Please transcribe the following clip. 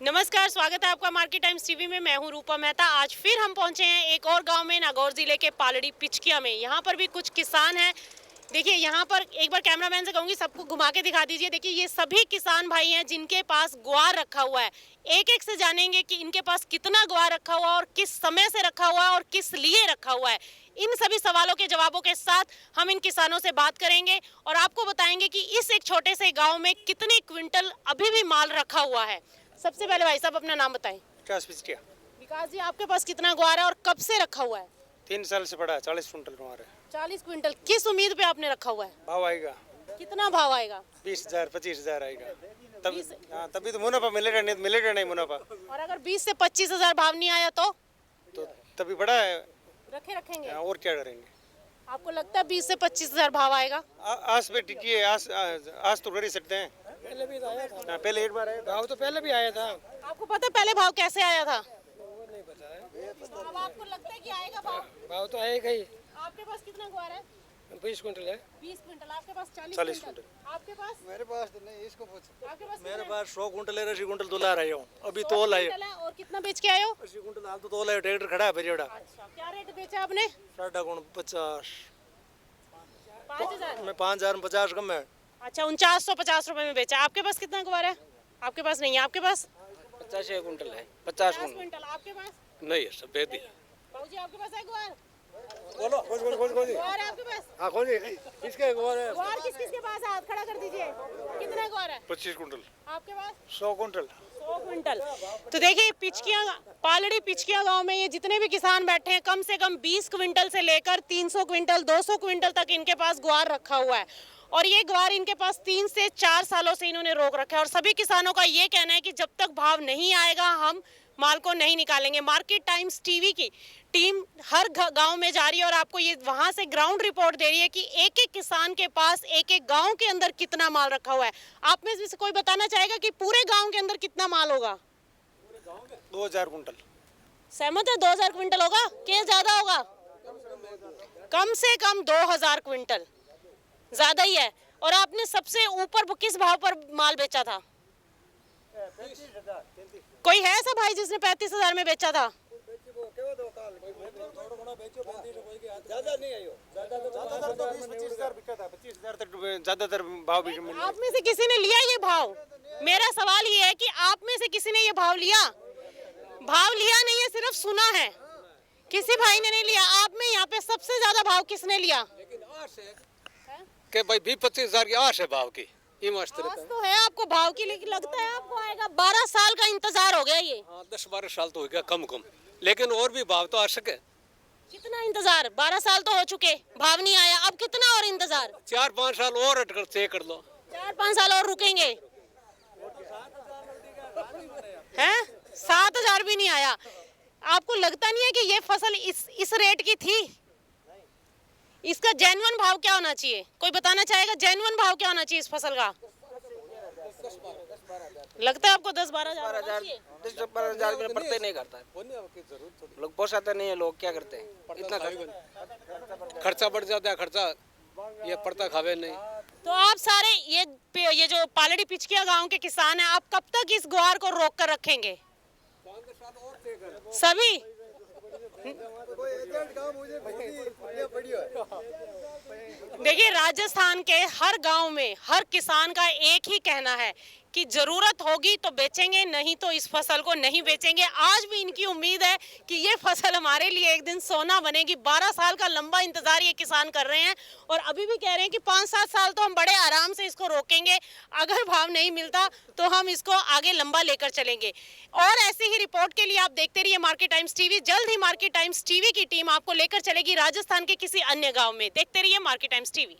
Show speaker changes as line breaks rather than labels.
नमस्कार, स्वागत है आपका मार्केट टाइम्स टीवी में। मैं हूं रूपा मेहता। आज फिर हम पहुंचे हैं एक और गांव में, नागौर जिले के पालड़ी पिचकिया में। यहां पर भी कुछ किसान हैं। देखिए यहां पर एक बार कैमरामैन से कहूंगी सबको घुमा के दिखा दीजिए। देखिए ये सभी किसान भाई हैं जिनके पास ग्वार रखा हुआ है। एक एक से जानेंगे कि इनके पास कितना ग्वार रखा हुआ है और किस समय से रखा हुआ है और किस लिए रखा हुआ है। इन सभी सवालों के जवाबों के साथ हम इन किसानों से बात करेंगे और आपको बताएंगे कि इस एक छोटे से गाँव में कितने क्विंटल अभी भी माल रखा हुआ है। सबसे पहले भाई साहब अपना नाम बताएं। विकास जी, आपके पास कितना ग्वार है और कब से रखा हुआ है?
3 साल से पड़ा है। 40 क्विंटल ग्वार है।
40 क्विंटल। किस उम्मीद पे आपने रखा हुआ है?
भाव आएगा।
कितना भाव आएगा?
20,000 25,000 आएगा। तभी तो मुनाफा मिलेगा, नहीं मिलेगा नहीं मुनाफा।
और अगर 20 से 25,000 भाव नहीं आया तो
तभी बड़ा है,
रखेंगे।
और क्या करेंगे?
आपको लगता है 20 से 25,000 भाव आएगा?
आस पे टिकी है। आज तो कर ही सकते हैं। पहले भी आया था। पहले एक बार आया भाव तो पहले भी आया था।
आपको पता है पहले भाव कैसे आया था?
वो नहीं पता है।
अब आपको लगता है कि आएगा भाव?
भाव तो आएगा ही।
आपके पास कितना ग्वार है?
20 क्विंटल है।
20 क्विंटल। आपके पास 40
क्विंटल।
आपके पास?
मेरे पास तो नहीं, इसको पूछ।
आपके पास
मेरे पास 100 क्विंटल है। 80 क्विंटल तोला रहा हूँ अभी। तोल आए
और कितना बेच के आए हो?
80 क्विंटल हाल तो तोल है। ट्रैक्टर खड़ा है बजेड़ा।
अच्छा, क्या रेट बेचा आपने?
50
5,000
में 5,000 में 50 कम है।
अच्छा, 4950 रुपए में बेचा। आपके पास कितना ग्वार है? आपके पास नहीं है। आपके पास
50 क्विंटल है। 50
क्विंटल। आपके पास
नहीं है, सब बेदी।
बाबूजी आपके पास है ग्वार?
बोलो खोज
ग्वार है आपके पास?
हाँ खोज। इसके ग्वार है।
ग्वार किस किस के पास है? हाथ खड़ा कर दीजिए। कितना ग्वार है?
25 क्विंटल।
आपके पास
100 क्विंटल।
100 क्विंटल। तो देखिए पिचकिया, पालड़ी पिचकिया गांव में ये जितने भी किसान बैठे हैं, कम से कम 20 क्विंटल से लेकर 300 क्विंटल 200 क्विंटल तक इनके पास ग्वार रखा हुआ है। और ये ग्वार इनके पास 3 से 4 सालों से इन्होंने रोक रखा है। और सभी किसानों का ये कहना है कि जब तक भाव नहीं आएगा हम माल को नहीं निकालेंगे। मार्केट टाइम्स टीवी की टीम हर गांव में जा रही है और आपको ये वहां से ग्राउंड रिपोर्ट दे रही है कि एक एक किसान के पास एक एक गांव के अंदर कितना माल रखा हुआ है। आप में से कोई बताना चाहेगा कि पूरे गांव के अंदर कितना माल होगा?
2000 क्विंटल।
सहमत है? 2000 क्विंटल होगा कि ज्यादा होगा? कम से कम 2000 क्विंटल, ज्यादा ही है। और आपने सबसे ऊपर किस भाव पर माल बेचा था? कोई है ऐसा भाई जिसने 35,000 में बेचा था?
ज्यादा नहीं आयो।
ज्यादातर तो 20-25,000 बिका था। 25,000 तक ज्यादातर भाव भी मिला।
आप में से किसी ने लिया ये भाव? मेरा सवाल ये है कि आप में से किसी ने ये भाव लिया? भाव लिया नहीं है, सिर्फ सुना है। किसी भाई ने नहीं लिया। आप में यहाँ पे सबसे ज्यादा भाव किसने लिया?
के भाई 20-25,000 की आश है भाव की।
आस तो है आपको भाव की, लेकिन लगता है आपको आएगा। 12 साल का इंतजार हो गया ये।
10-12 साल तो हो गया कम, लेकिन और भी भाव तो आ सके।
कितना इंतजार? 12 साल तो हो चुके, भाव नहीं आया। अब कितना और इंतजार?
4-5 साल और अटकर से कर लो।
4-5 साल और रुकेंगे हैं? 7,000 भी नहीं आया। आपको लगता नहीं है कि ये फसल इस रेट की थी? इसका जेन्युइन भाव क्या होना चाहिए? कोई बताना चाहेगा जेन्युइन भाव क्या होना चाहिए इस फसल का? लगता है आपको
10-12,000 में पड़ते नहीं करता है। लोग पोसाते नहीं है। लोग क्या करते हैं? इतना
खर्चा बढ़ जाता है। खर्चा ये पड़ता खावे नहीं।
तो आप सारे ये जो पालड़ी पिचकिया गांव के किसान हैं, आप कब तक इस ग्वार को रोक कर रखेंगे? सभी देखिए राजस्थान के हर गांव में हर किसान का एक ही कहना है कि जरूरत होगी तो बेचेंगे, नहीं तो इस फसल को नहीं बेचेंगे। आज भी इनकी उम्मीद है कि ये फसल हमारे लिए एक दिन सोना बनेगी। 12 साल का लंबा इंतजार ये किसान कर रहे हैं और अभी भी कह रहे हैं कि 5-7 साल तो हम बड़े आराम से इसको रोकेंगे। अगर भाव नहीं मिलता तो हम इसको आगे लंबा लेकर चलेंगे। और ऐसी ही रिपोर्ट के लिए आप देखते रहिए मार्केट टाइम्स टीवी। जल्द ही मार्केट टाइम्स टीवी की टीम आपको लेकर चलेगी राजस्थान के किसी अन्य गाँव में। देखते रहिए मार्केट टाइम्स टीवी।